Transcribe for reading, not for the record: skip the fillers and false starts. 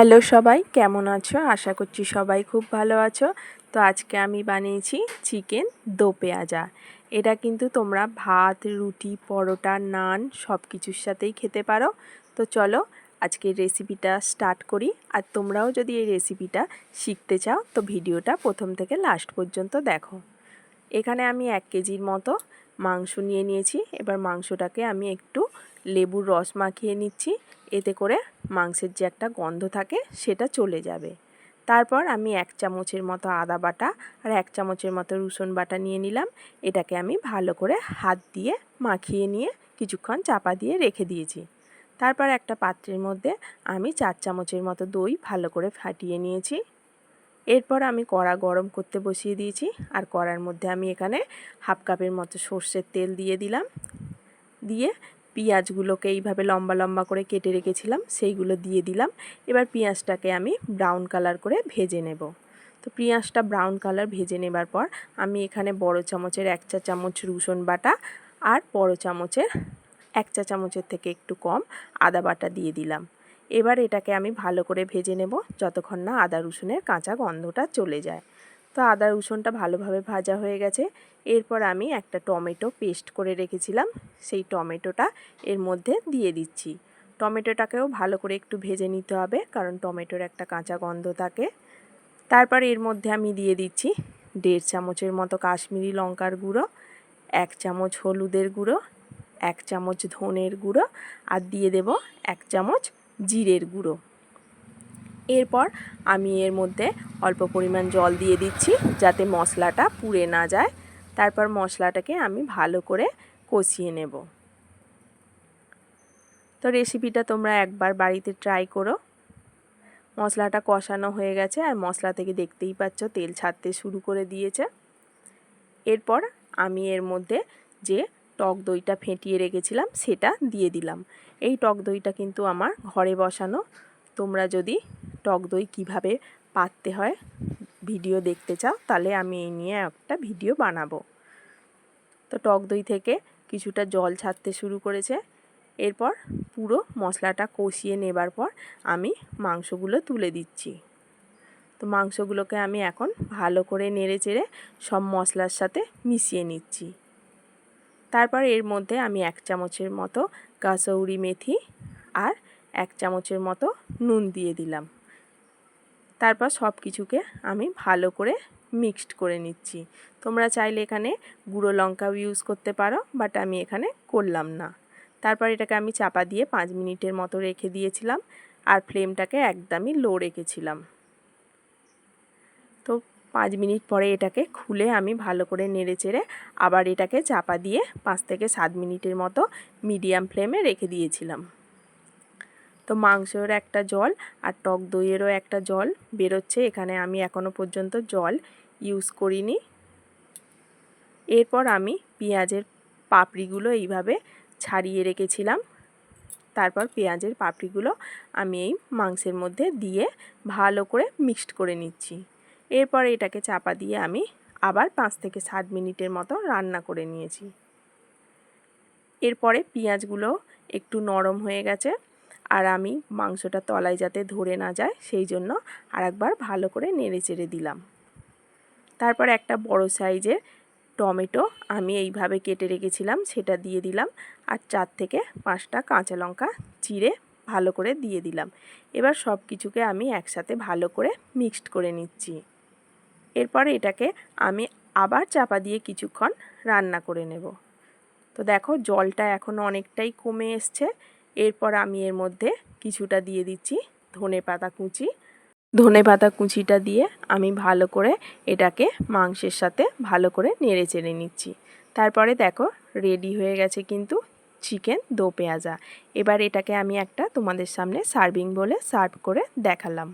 Hello সবাই, কেমন আছো? আশা করছি সবাই খুব ভালো আছো। তো আজকে আমি বানিয়েছি চিকেন দো পেঁয়াজা। এটা কিন্তু তোমরা ভাত, রুটি, পরোটা, নান সব কিছুর সাথেই খেতে পারো। তো চলো আজকের রেসিপিটা স্টার্ট করি। আর তোমরাও যদি এই রেসিপিটা শিখতে চাও তো ভিডিওটা প্রথম থেকে লাস্ট পর্যন্ত দেখো। এখানে আমি 1 কেজির মতো মাংস নিয়ে নিয়েছি। এবার মাংসটাকে আমি একটু লেবুর রস মাখিয়ে নিচ্ছি, এতে করে মাংসের যে একটা গন্ধ থাকে সেটা চলে যাবে। তারপর আমি 1 চামচের মতো আদা বাটা আর 1 চামচের মতো রসুন বাটা নিয়ে নিলাম। এটাকে আমি ভালো করে হাত দিয়ে মাখিয়ে নিয়ে কিছুক্ষণ চাপা দিয়ে রেখে দিয়েছি। তারপর একটা পাত্রের মধ্যে আমি 4 চামচের মতো দই ভালো করে ফাটিয়ে নিয়েছি। এরপর আমি কড়া গরম করতে বসিয়ে দিয়েছি। আর কড়ার মধ্যে আমি এখানে হাফ কাপের মতো সর্ষের তেল দিয়ে দিলাম। দিয়ে পেঁয়াজগুলোকে এইভাবে লম্বা লম্বা করে কেটে রেখেছিলাম সেইগুলো দিয়ে দিলাম। এবার পেঁয়াজটাকে আমি ব্রাউন কালার করে ভেজে নেব। তো পেঁয়াজটা ব্রাউন কালার ভেজে নেবার পর আমি এখানে বড় চামচের 1 চা চামচ রসুন বাটা আর বড় চামচের 1 চা চামচের থেকে একটু কম আদা বাটা দিয়ে দিলাম। এবার এটাকে আমি ভালো করে ভেজে নেব যতক্ষণ না আদা রসুনের কাঁচা গন্ধটা চলে যায়। তো আদা রসুনটা ভালোভাবে ভাজা হয়ে গেছে। এরপর আমি একটা টমেটো পেস্ট করে রেখেছিলাম, সেই টমেটোটা এর মধ্যে দিয়ে দিচ্ছি। টমেটোটাকেও ভালো করে একটু ভেজে নিতে হবে, কারণ টমেটোর একটা কাঁচা গন্ধ থাকে। তারপর এর মধ্যে আমি দিয়ে দিচ্ছি 1.5 চামচের মতো কাশ্মীরি লঙ্কার গুঁড়ো, 1 চামচ হলুদের গুঁড়ো, 1 চামচ ধনের গুঁড়ো আর দিয়ে দেব 1 চামচ জিরের গুঁড়ো। এরপর আমি এর মধ্যে অল্প পরিমাণ জল দিয়ে দিচ্ছি যাতে মশলাটা পুড়ে না যায়। তারপর মশলাটাকে আমি ভালো করে কষিয়ে নেব। তো রেসিপিটা তোমরা একবার বাড়িতে ট্রাই করো। মশলাটা কষানো হয়ে গেছে আর মশলা থেকে দেখতেই পাচ্ছ তেল ছাড়তে শুরু করে দিয়েছে। এরপর আমি এর মধ্যে যে টক দইটা ফেটিয়ে রেখেছিলাম সেটা দিয়ে দিলাম। এই টক দইটা কিন্তু আমার ঘরে বসানো। তোমরা যদি টক দই কীভাবে পাততে হয় ভিডিও দেখতে চাও তাহলে আমি এই নিয়ে একটা ভিডিও বানাবো। তো টক দই থেকে কিছুটা জল ছাড়তে শুরু করেছে। এরপর পুরো মশলাটা কষিয়ে নেবার পর আমি মাংসগুলো তুলে দিচ্ছি। তো মাংসগুলোকে আমি এখন ভালো করে নেড়েচেড়ে সব মশলার সাথে মিশিয়ে নিচ্ছি। তারপর এর মধ্যে আমি 1 চামচের মতো কাসৌরি মেথি আর 1 চামচের মতো নুন দিয়ে দিলাম। তারপর সব কিছুকে আমি ভালো করে মিক্সড করে নিচ্ছি। তোমরা চাইলে এখানে গুঁড়ো লঙ্কাও ইউজ করতে পারো, বাট আমি এখানে করলাম না। তারপর এটাকে আমি চাপা দিয়ে 5 মিনিটের মতো রেখে দিয়েছিলাম আর ফ্লেমটাকে একদমই লো রেখেছিলাম। তো 5 মিনিট পরে এটাকে খুলে আমি ভালো করে নেড়েচেড়ে আবার এটাকে চাপা দিয়ে 5 থেকে 7 মিনিটের মতো মিডিয়াম ফ্লেমে রেখে দিয়েছিলাম। তো মাংসের একটা জল আর টক দইয়েরও একটা জল বেরোচ্ছে। এখানে আমি এখনও পর্যন্ত জল ইউজ করিনি। এরপর আমি পেঁয়াজের পাপড়িগুলো এইভাবে ছাড়িয়ে রেখেছিলাম। তারপর পেঁয়াজের পাপড়িগুলো আমি এই মাংসের মধ্যে দিয়ে ভালো করে মিক্সড করে নিচ্ছি। এরপর এটাকে চাপা দিয়ে আমি আবার 5 থেকে 7 মিনিটের মতো রান্না করে নিয়েছি। এরপরে পেঁয়াজগুলো একটু নরম হয়ে গেছে আর আমি মাংসটা তলায় যাতে ধরে না যায় সেই জন্য আরেকবার ভালো করে নেড়েচেড়ে দিলাম। তারপর একটা বড় সাইজের টমেটো আমি এইভাবে কেটে রেখেছিলাম সেটা দিয়ে দিলাম আর 4 থেকে 5টা কাঁচা লঙ্কা চিড়ে ভালো করে দিয়ে দিলাম। এবার সব কিছুকে আমি একসাথে ভালো করে মিক্সড করে নিচ্ছি। এরপর এটাকে আমি আবার চাপা দিয়ে কিছুক্ষণ রান্না করে নেব। তো দেখো জলটা এখন অনেকটাই কমে এসছে। এরপর আমি এর মধ্যে কিছুটা দিয়ে দিচ্ছি ধনেপাতা কুচি। ধনেপাতা কুচিটা দিয়ে আমি ভালো করে এটাকে মাংসের সাথে ভালো করে নেড়েচেড়ে নিচ্ছি। তারপরে দেখো রেডি হয়ে গেছে কিন্তু চিকেন দো পেঁয়াজা। এবার এটাকে আমি একটা তোমাদের সামনে সার্ভিং বলে সার্ভ করে দেখালাম।